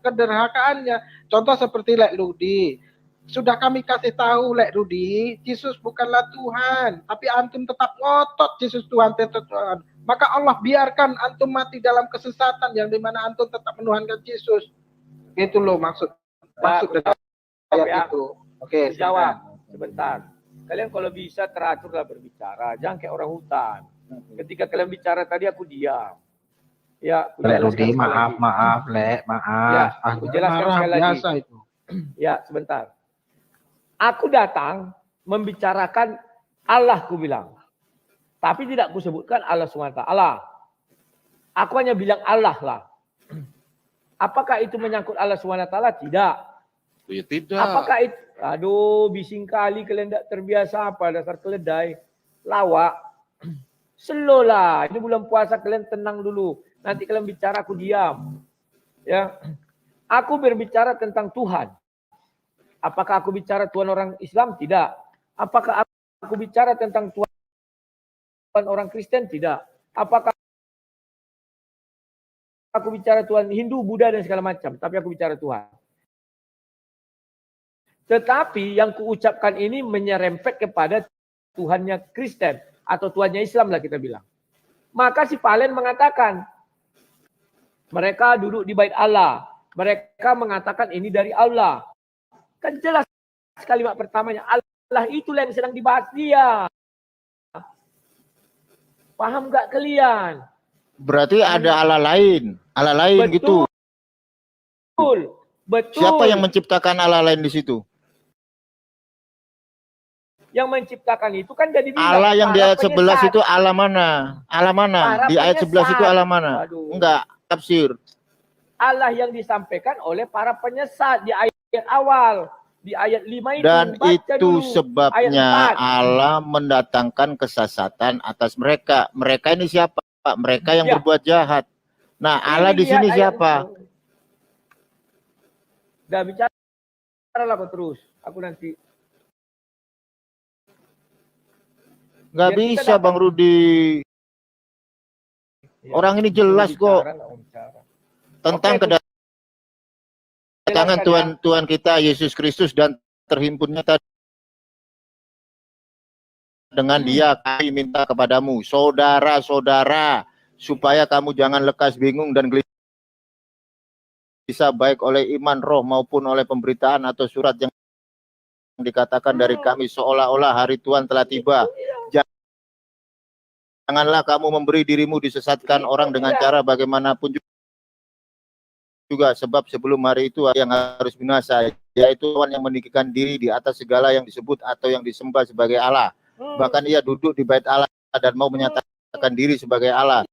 kedurhakaannya. Contoh seperti Lek Rudi. Sudah kami kasih tahu Lek Rudi, Yesus bukanlah Tuhan, tapi antum tetap ngotot Yesus Tuhan, Tuhan. Maka Allah biarkan antum mati dalam kesesatan yang dimana antum tetap menuhankan Yesus. Itu loh maksud dari ayat itu. Oke, jawab sebentar. Kalian kalau bisa teraturlah berbicara, jangan kayak orang hutan. Ketika kalian bicara tadi aku diam. Ya, Lek Rudi, maaf, Lek, maaf. Ya, aku jelaskan sekali lagi. Itu. Ya, sebentar. Aku datang membicarakan Allah, ku bilang. Tapi tidak ku sebutkan Allah SWT. Aku hanya bilang Allah lah. Apakah itu menyangkut Allah SWT? Tidak. Ya tidak. Apakah itu? Aduh, bising kali kalian tidak terbiasa apa dasar keledai. Lawak. Slow lah. Ini bulan puasa kalian tenang dulu. Nanti kalian bicara aku diam. Ya. Aku berbicara tentang Tuhan. Apakah aku bicara Tuhan orang Islam? Tidak. Apakah aku bicara tentang Tuhan orang Kristen? Tidak. Apakah aku bicara Tuhan Hindu, Buddha dan segala macam? Tapi aku bicara Tuhan. Tetapi yang kuucapkan ini menyerempet kepada Tuhannya Kristen atau Tuhannya Islam lah kita bilang. Maka si Palen mengatakan mereka duduk di bait Allah. Mereka mengatakan ini dari Allah. Kan jelas kalimat pertamanya Allah itulah yang sedang dibahas dia. Paham nggak kalian? Berarti ada Allah lain gitu. Betul. Betul. Siapa yang menciptakan Allah lain di situ? Yang menciptakan itu kan jadi bilang, Allah yang di para ayat 11 penyesat. itu Allah mana? Allah mana? Para Di ayat 11 itu penyesat. Allah mana? Waduh. Enggak, tafsir. Allah yang disampaikan oleh para penyesat di ayat awal. Di ayat 5 itu. Dan Baca itu dulu. sebabnya Ayat 4. Allah mendatangkan kesesatan atas mereka. Mereka ini siapa? Mereka yang Ya. berbuat jahat. Nah, Allah Ini di lihat sini ayat siapa? itu. Udah bicara lah kau terus. Aku nanti. Nggak Biar kita bisa, dapat. Bang Rudi. Ya, Orang ini mau jelas bicara, kok nggak mau bicara. tentang Oke, kedatangan jelaskan ya. Tuhan kita Yesus Kristus dan terhimpunnya tadi dengan Dia kami minta kepadamu, saudara-saudara, supaya kamu jangan lekas bingung dan gelisah baik oleh iman roh maupun oleh pemberitaan atau surat yang dikatakan dari kami seolah-olah hari Tuhan telah tiba. Janganlah kamu memberi dirimu disesatkan orang dengan cara bagaimanapun juga, sebab sebelum hari itu yang harus binasa, yaitu Tuhan yang meninggikan diri di atas segala yang disebut atau yang disembah sebagai Allah. Bahkan ia duduk di bait Allah dan mau menyatakan diri sebagai Allah.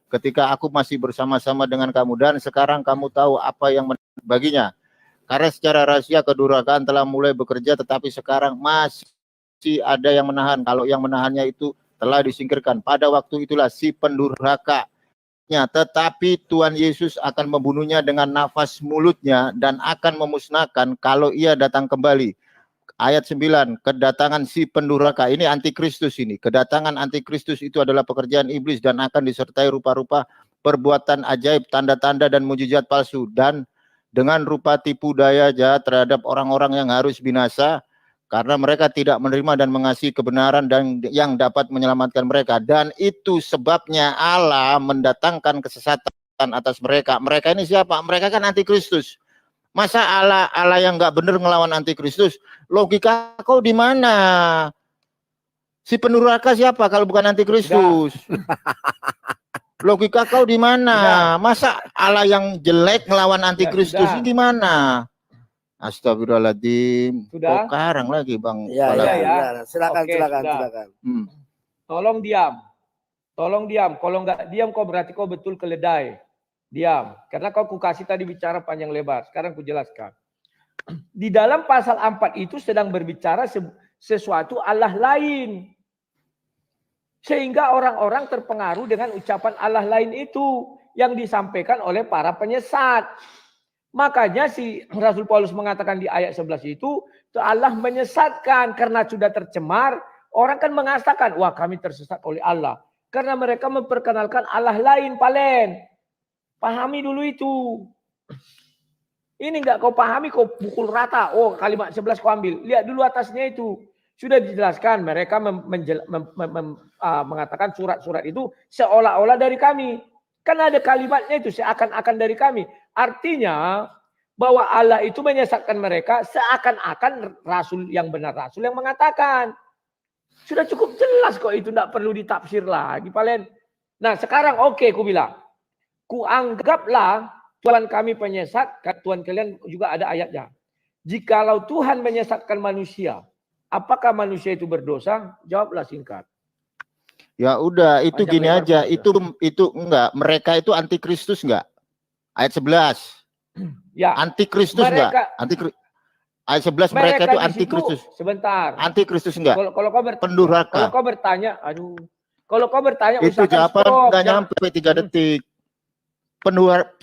Ketika aku masih bersama-sama dengan kamu, dan sekarang kamu tahu apa yang baginya. Karena secara rahasia kedurhakaan telah mulai bekerja, tetapi sekarang masih ada yang menahan. Kalau yang menahannya itu telah disingkirkan. Pada waktu itulah si pendurhaka, tetapi Tuhan Yesus akan membunuhnya dengan nafas mulutnya dan akan memusnahkan kalau ia datang kembali. Ayat 9, kedatangan si pendurhaka, ini antikristus ini. Kedatangan antikristus itu adalah pekerjaan iblis dan akan disertai rupa-rupa perbuatan ajaib, tanda-tanda dan mujizat palsu, dan dengan rupa tipu daya jahat terhadap orang-orang yang harus binasa, karena mereka tidak menerima dan mengasihi kebenaran dan yang dapat menyelamatkan mereka. Dan itu sebabnya Allah mendatangkan kesesatan atas mereka. Mereka ini siapa? Mereka kan antikristus. Masa Allah yang nggak benar ngelawan antikristus? Logika kau di mana? Si pendurhaka siapa kalau bukan antikristus? Logika kau di mana? Masa Allah yang jelek ngelawan antikristus ini gimana? Astagfirullahaladzim. Sudah? Kok karang lagi Bang? Ya, Sudah ya, ya? ya. Silakan, Oke, silakan, sudah. silakan. Tolong diam. Tolong diam. Kalau nggak diam kau berarti kau betul keledai. Diam. Karena kau kasih tadi bicara panjang lebar. Sekarang ku jelaskan. Di dalam pasal 4 itu sedang berbicara sesuatu Allah lain. Sehingga orang-orang terpengaruh dengan ucapan Allah lain itu yang disampaikan oleh para penyesat. Makanya si Rasul Paulus mengatakan di ayat 11 itu Allah menyesatkan karena sudah tercemar. Orang kan mengatakan, wah kami tersesat oleh Allah. Karena mereka memperkenalkan Allah lain palen. Pahami dulu itu. Ini enggak kau pahami, kau pukul rata. Oh kalimat 11 kau ambil. Lihat dulu atasnya itu. Sudah dijelaskan mereka mengatakan surat-surat itu seolah-olah dari kami. Kan ada kalimatnya itu seakan-akan dari kami. Artinya bahwa Allah itu menyesatkan mereka seakan-akan rasul yang benar, rasul yang mengatakan. Sudah cukup jelas kok itu, tidak perlu ditafsir lagi palen. Nah sekarang oke, ku bilang. Ku anggaplah Tuhan kami penyesat, Tuhan kalian juga ada ayatnya. Jikalau Tuhan menyesatkan manusia, apakah manusia itu berdosa? Jawablah singkat. Ya udah, itu Panjang gini lebar aja. pun Itu enggak. Mereka itu antikristus enggak? Ayat 11. Ya. Antikristus enggak? Ayat 11 mereka itu antikristus. Sebentar. Antikristus enggak? Kalau kau pendurhaka. Kalau kau bertanya, aduh. Kalau kau bertanya, itu jawaban enggak nyampe 3 detik.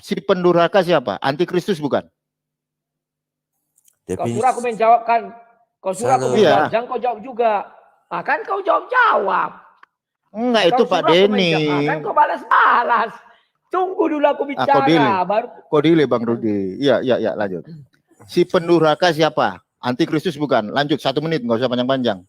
Si pendurhaka siapa? Antikristus bukan? Kau suruh aku menjawabkan. Kau suruh aku menjawab. Jangan kau jawab juga. Nah, kan kau jawab. Enggak, itu Pak Denny. Kan kau balas-balas. Tunggu dulu aku bicara. Baru. Kok delay Bang Rudi? Iya, lanjut. Si pendurhaka siapa? Antikristus bukan? Lanjut 1 menit, nggak usah panjang-panjang.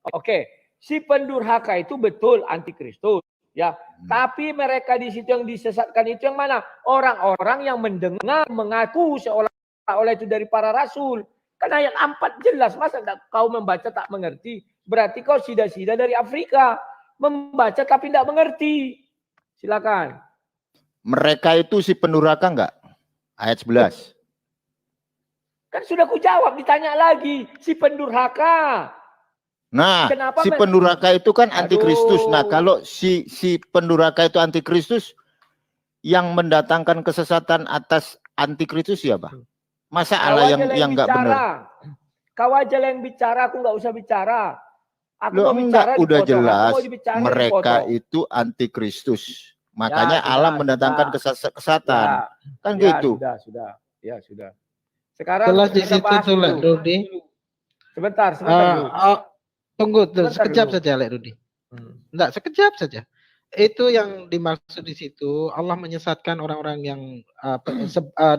Oke. Si pendurhaka itu betul antikristus. Ya, tapi mereka di situ yang disesatkan itu yang mana? Orang-orang yang mendengar, mengaku seolah-olah itu dari para rasul. Kan ayat 4 jelas, masa kau membaca tak mengerti? Berarti kau sida-sida dari Afrika. membaca tapi tidak mengerti. Silakan. Mereka itu si pendurhaka enggak? Ayat 11. Kan sudah ku jawab, ditanya lagi. Si pendurhaka. Nah, Kenapa si pendurhaka itu kan antikristus. Nah, Aduh. kalau si pendurhaka itu antikristus, yang mendatangkan kesesatan atas antikristus siapa? Masa Allah yang enggak benar? Kau aja yang bicara, aku nggak usah bicara. Aku Loh, mau bicara enggak, udah dipotong. jelas Aku mau bicara, mereka dipotong. itu antikristus. Makanya Ya, sudah, Allah mendatangkan kesesatan. Kan gitu. Sudah. Ya, sudah. Sekarang Jelas di kita situ bahas tuh, Lek dulu. Rudi. Sebentar dulu. Tunggu tuh, Sebentar sekejap dulu. saja, Lek Rudi. Enggak, sekejap saja. Itu yang dimaksud di situ, Allah menyesatkan orang-orang yang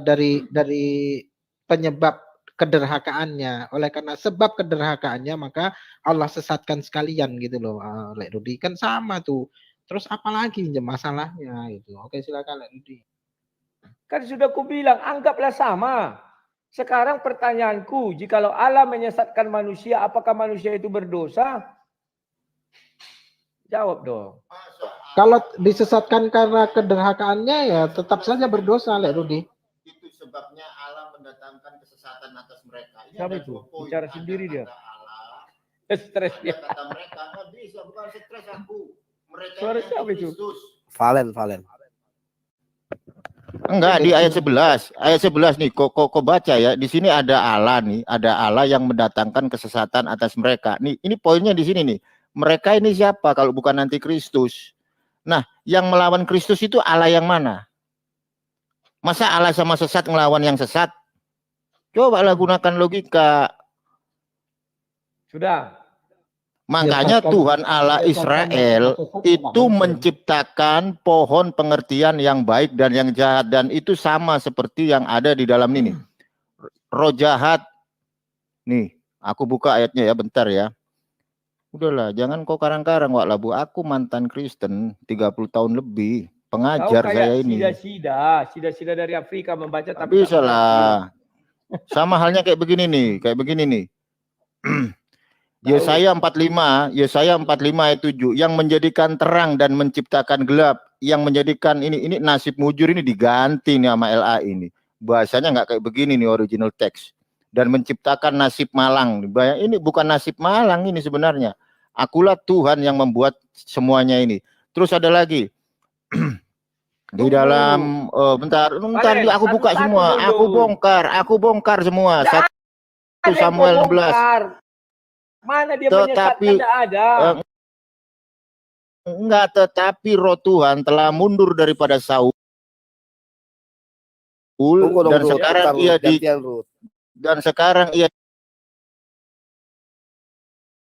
dari penyebab kederhakaannya. Oleh karena sebab kederhakaannya, maka Allah sesatkan sekalian gitu loh, Lek Rudi. Kan sama tuh. Terus apalagi masalahnya itu? Oke, silakan Lek Rudi. Kan sudah ku bilang, anggaplah sama. Sekarang pertanyaanku, jikalau Allah menyesatkan manusia, apakah manusia itu berdosa? Jawab dong. Kalau disesatkan karena kederhakaannya, ya tetap saja berdosa, Lek Rudi. Itu sebabnya Allah mendatangkan kesesatan atas mereka. Ini Siapa ada itu? 2 poin. Bicara Ada sendiri dia. kata Allah, Stres ada dia. kata mereka, nggak bisa, bukan stres aku. Mereka Suara ini siapa itu? antikristus. Valen. Enggak, di ayat 11. Ayat 11 nih, kok baca ya. Di sini ada Allah nih, ada Allah yang mendatangkan kesesatan atas mereka. Nih, ini poinnya di sini nih. Mereka ini siapa kalau bukan antikristus? Nah, yang melawan Kristus itu Allah yang mana? Masa Allah sama sesat ngelawan yang sesat? Cobalah gunakan logika. Sudah. Makanya Tuhan Allah Israel itu menciptakan pohon pengertian yang baik dan yang jahat. Dan itu sama seperti yang ada di dalam ini. Roh jahat. Nih, aku buka ayatnya ya, bentar ya. Udahlah, jangan kau karang-karang, Wak Labu. Aku mantan Kristen 30 tahun lebih. Pengajar saya ini. Sida dari Afrika membaca Tak tapi bisa lah. Sama halnya kayak begini nih. Yesaya 45 ayat 7, yang menjadikan terang dan menciptakan gelap, yang menjadikan ini nasib mujur ini diganti nih sama LA ini. Bahasanya nggak kayak begini nih original text. Dan menciptakan nasib malang. Ini bukan nasib malang ini sebenarnya. Akulah Tuhan yang membuat semuanya ini. Terus ada lagi. Di dalam bentar aku buka semua. Aku bongkar semua. 1 Samuel 16. Mana dia menyesatkan? Tidak ada. Enggak, tetapi roh Tuhan telah mundur daripada Saul. Dan sekarang ia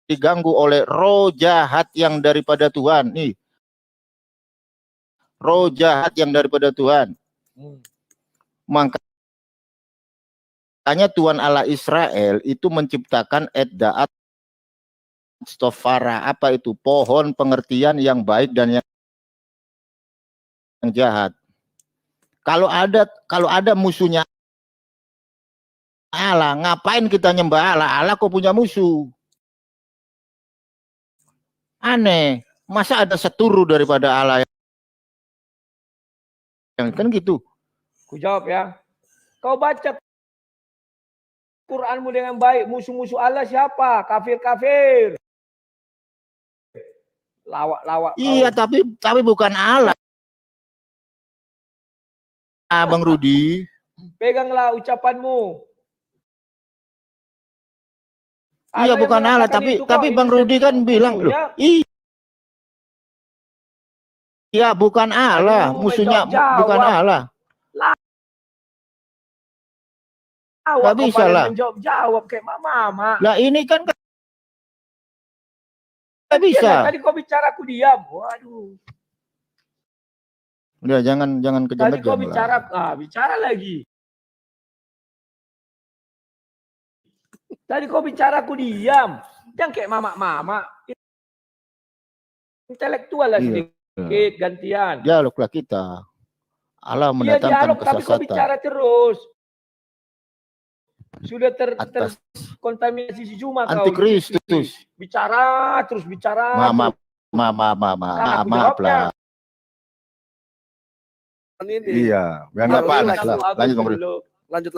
diganggu oleh roh jahat yang daripada Tuhan. Nih. Roh jahat yang daripada Tuhan. Makanya Tuhan Allah Israel itu menciptakan Eddaat Stofara. Apa itu? Pohon pengertian yang baik dan yang jahat. Kalau ada musuhnya Allah, ngapain kita nyembah Allah? Allah kok punya musuh? Aneh. Masa ada seturu daripada Allah yang kan gitu? Ku jawab ya. Kau baca Quranmu dengan baik. Musuh-musuh Allah siapa? Kafir-kafir. Lawak-lawak. Iya, tapi bukan Allah. Bang Rudi. Peganglah ucapanmu. Iya, bukan Allah, tapi Bang Rudi kan bilang loh. Iya, bukan Allah, musuhnya bukan Allah. Nggak bisa lah. Jawab kayak mama. Lah ini kan nggak bisa. Tadi kau bicara aku diam. Waduh. Udah jangan kejam-kejam. Tadi kau bicara, bicara lagi. Tadi kau bicara aku diam. Jangan kayak mama. Intelektual lah sedikit gantian. Dialoglah kita. Allah mendatangkan dialog, kesesatan. tapi kau bicara terus. Sudah terkontaminasi si Juma kau. Antikristus. Bicara. Mama Kan aku maaf jawabnya. lah. Ini. Iya, biar nggak Kalau panas aku- lah. Aku Lanjut Bang Rudi. dulu. Lanjut.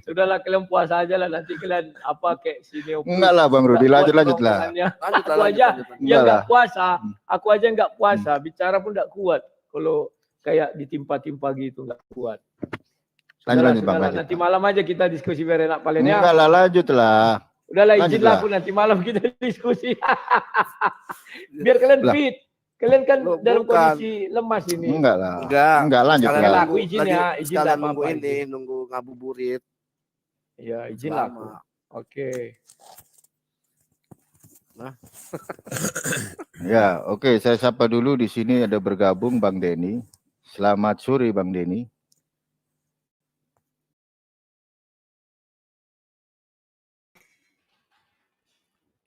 Sudahlah kalian puasa aja lah, nanti kalian apa kayak sini. Enggak lah Bang Rudi, lanjut lah. Lanjut Aku aja Enggak yang lah. nggak puasa, aku aja nggak puasa, bicara pun nggak kuat. Kalau kayak ditimpa-timpa gitu nggak kuat. Lanjut Bang. Sudahlah, Lanjut. nanti malam aja kita diskusi biar enak paling ya. Enggak lah, lanjut lah. Udahlah lanjut izinlah lah. aku nanti malam kita diskusi. Biar kalian Lah. fit. Kalian kan Loh, dalam bukan. kondisi lemas ini. Enggak lah. Enggak. Lanjut Sekalian lah. Aku izin ya, izin sekalian tak nunggu apa-apa, ini, izin. nunggu ngabuburit. Ya, izinlah aku. Lama. Oke. Ya, oke, saya sapa dulu di sini ada bergabung Bang Denny. Selamat sore Bang Denny.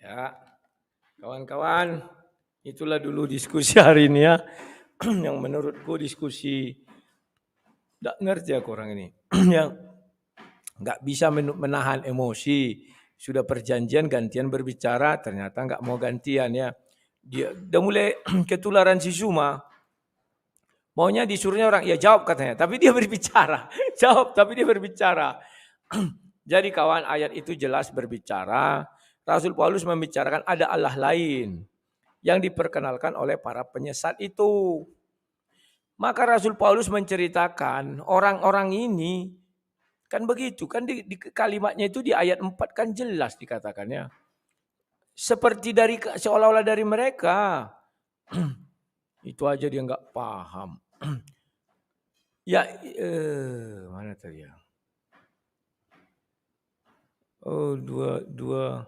Ya, kawan-kawan, itulah dulu diskusi hari ini ya. Yang menurutku diskusi tidak ngerti aku orang ini. Yang nggak bisa menahan emosi. Sudah perjanjian gantian berbicara, ternyata nggak mau gantian ya. Dia udah mulai ketularan si Zuma. Maunya disuruhnya orang, ya jawab katanya. Tapi dia berbicara. Jawab, tapi dia berbicara. Jadi kawan, ayat itu jelas berbicara. Rasul Paulus membicarakan ada Allah lain yang diperkenalkan oleh para penyesat itu. Maka Rasul Paulus menceritakan orang-orang ini kan begitu. Kan di kalimatnya itu di ayat 4 kan jelas dikatakannya. Seperti dari seolah-olah dari mereka. Itu aja dia nggak paham. Ya, mana tadi ya? Oh, dua.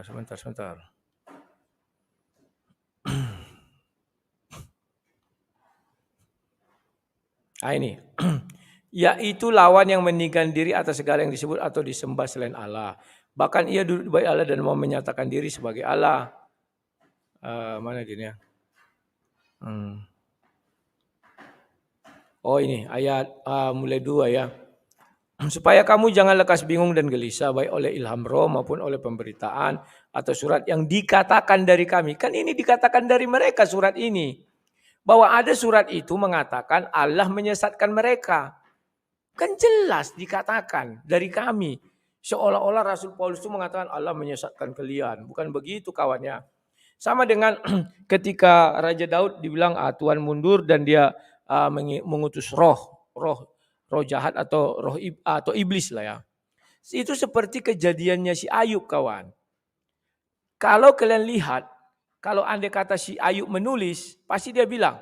Sebentar. Ini. Yaitu lawan yang meninggikan diri atas segala yang disebut atau disembah selain Allah. Bahkan ia duduk di bait Allah dan mau menyatakan diri sebagai Allah. Mana gini ya? Oh ini ayat mulai 2 ya. Supaya kamu jangan lekas bingung dan gelisah baik oleh ilham roh maupun oleh pemberitaan atau surat yang dikatakan dari kami. Kan ini dikatakan dari mereka surat ini. Bahwa ada surat itu mengatakan Allah menyesatkan mereka. Kan jelas dikatakan dari kami. Seolah-olah Rasul Paulus itu mengatakan Allah menyesatkan kalian. Bukan begitu kawannya. Sama dengan ketika Raja Daud dibilang Tuhan mundur dan dia mengutus roh jahat atau atau iblis lah ya. Itu seperti kejadiannya si Ayub kawan. Kalau kalian lihat, kalau andai kata si Ayub menulis, pasti dia bilang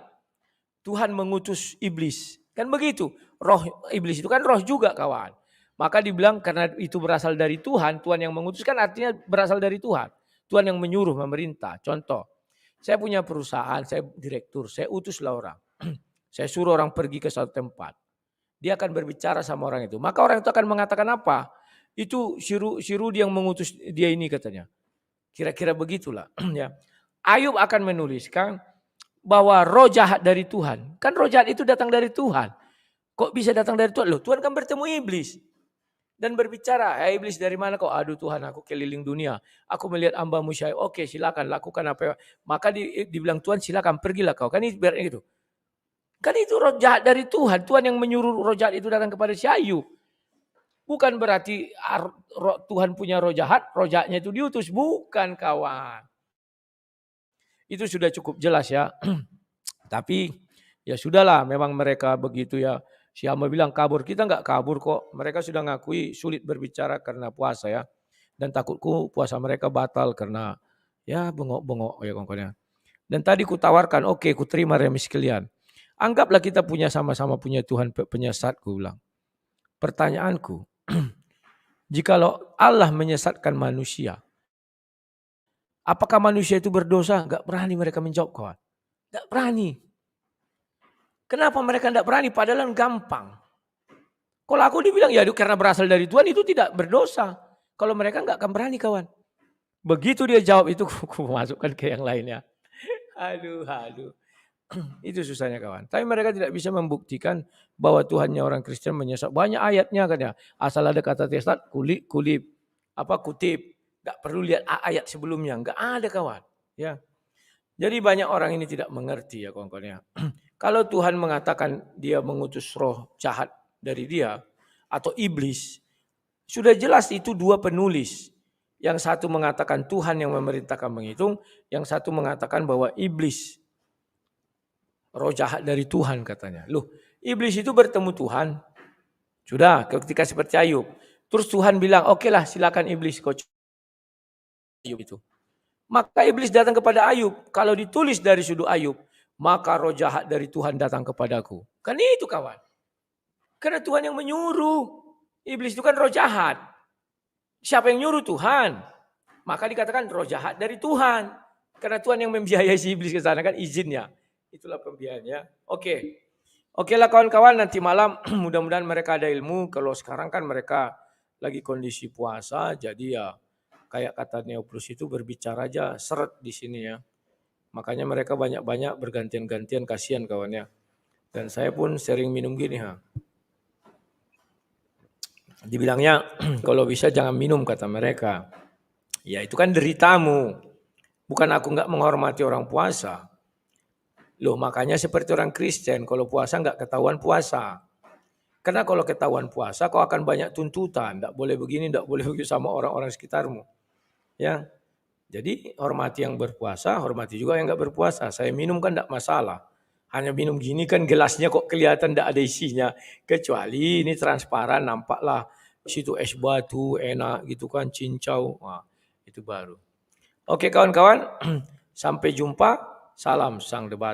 Tuhan mengutus iblis. Kan begitu. Roh iblis itu kan roh juga kawan. Maka dibilang karena itu berasal dari Tuhan, Tuhan yang mengutus kan artinya berasal dari Tuhan. Tuhan yang menyuruh, memerintah. Contoh, saya punya perusahaan, saya direktur, saya utuslah orang. Saya suruh orang pergi ke suatu tempat. Dia akan berbicara sama orang itu. Maka orang itu akan mengatakan apa? Itu si Rudi yang mengutus dia ini katanya. Kira-kira begitulah. Ya. Ayub akan menuliskan bahwa roh jahat dari Tuhan. Kan roh jahat itu datang dari Tuhan. Kok bisa datang dari Tuhan? Loh, Tuhan kan bertemu iblis. Dan berbicara, iblis dari mana kau? Aduh Tuhan, aku keliling dunia. Aku melihat hamba-Mu Syai'ib. Oke, silakan lakukan apa. Maka dibilang Tuhan silakan pergilah kau. Kan itu biar gitu. Kan itu roh jahat dari Tuhan. Tuhan yang menyuruh roh jahat itu datang kepada si Ayub. Bukan berarti Tuhan punya roh jahatnya itu diutus. Bukan kawan. Itu sudah cukup jelas ya. Tapi ya sudahlah, memang mereka begitu ya. Si Hamba bilang kabur, kita nggak kabur kok. Mereka sudah ngakui sulit berbicara karena puasa ya. Dan takutku puasa mereka batal karena ya bengok-bengok ya kawan-kawan. Dan tadi ku tawarkan, oke, ku terima remis kalian. Anggaplah kita punya sama-sama punya Tuhan penyesat, ku bilang. Pertanyaanku, jikalau Allah menyesatkan manusia, apakah manusia itu berdosa? Gak berani mereka menjawab kawan. Gak berani. Kenapa mereka gak berani? Padahal gampang. Kalau aku dibilang ya karena berasal dari Tuhan itu tidak berdosa. Kalau mereka gak akan berani kawan. Begitu dia jawab itu, aku masukkan ke yang lainnya. Aduh. Itu susahnya kawan. Tapi mereka tidak bisa membuktikan bahwa Tuhannya orang Kristen menyesat. Banyak ayatnya kan ya. Asal ada kata testat, kutip. Gak perlu lihat ayat sebelumnya. Gak ada kawan. Ya. Jadi banyak orang ini tidak mengerti ya kawan-kawan ya. Kalau Tuhan mengatakan dia mengutus roh jahat dari dia atau iblis, sudah jelas itu dua penulis. Yang satu mengatakan Tuhan yang memerintahkan menghitung, yang satu mengatakan bahwa iblis roh jahat dari Tuhan katanya. Loh, iblis itu bertemu Tuhan. Sudah, ketika seperti Ayub. Terus Tuhan bilang, oke lah silakan iblis kau Ayub itu. Maka iblis datang kepada Ayub. Kalau ditulis dari sudut Ayub, maka roh jahat dari Tuhan datang kepadaku. Kan itu kawan. Karena Tuhan yang menyuruh. Iblis itu kan roh jahat. Siapa yang nyuruh? Tuhan. Maka dikatakan roh jahat dari Tuhan. Karena Tuhan yang membiayai si iblis ke sana kan izinnya. Itulah pembiayaannya. Oke lah kawan-kawan, nanti malam mudah-mudahan mereka ada ilmu. Kalau sekarang kan mereka lagi kondisi puasa, jadi ya kayak kata Neoplus itu berbicara aja seret di sini ya. Makanya mereka banyak-banyak bergantian-gantian, kasihan kawannya. Dan saya pun sering minum gini ha. Dibilangnya kalau bisa jangan minum kata mereka. Ya itu kan deritamu. Bukan aku nggak menghormati orang puasa. Loh makanya seperti orang Kristen kalau puasa nggak ketahuan puasa. Karena kalau ketahuan puasa kau akan banyak tuntutan. Nggak boleh begini, nggak boleh begitu sama orang-orang sekitarmu. Ya, jadi hormati yang berpuasa, hormati juga yang nggak berpuasa. Saya minum kan nggak masalah. Hanya minum gini kan gelasnya kok kelihatan nggak ada isinya. Kecuali ini transparan, nampaklah situ es batu enak gitu kan, cincau. Wah, itu baru. Oke kawan-kawan, sampai jumpa. Salam sang debat.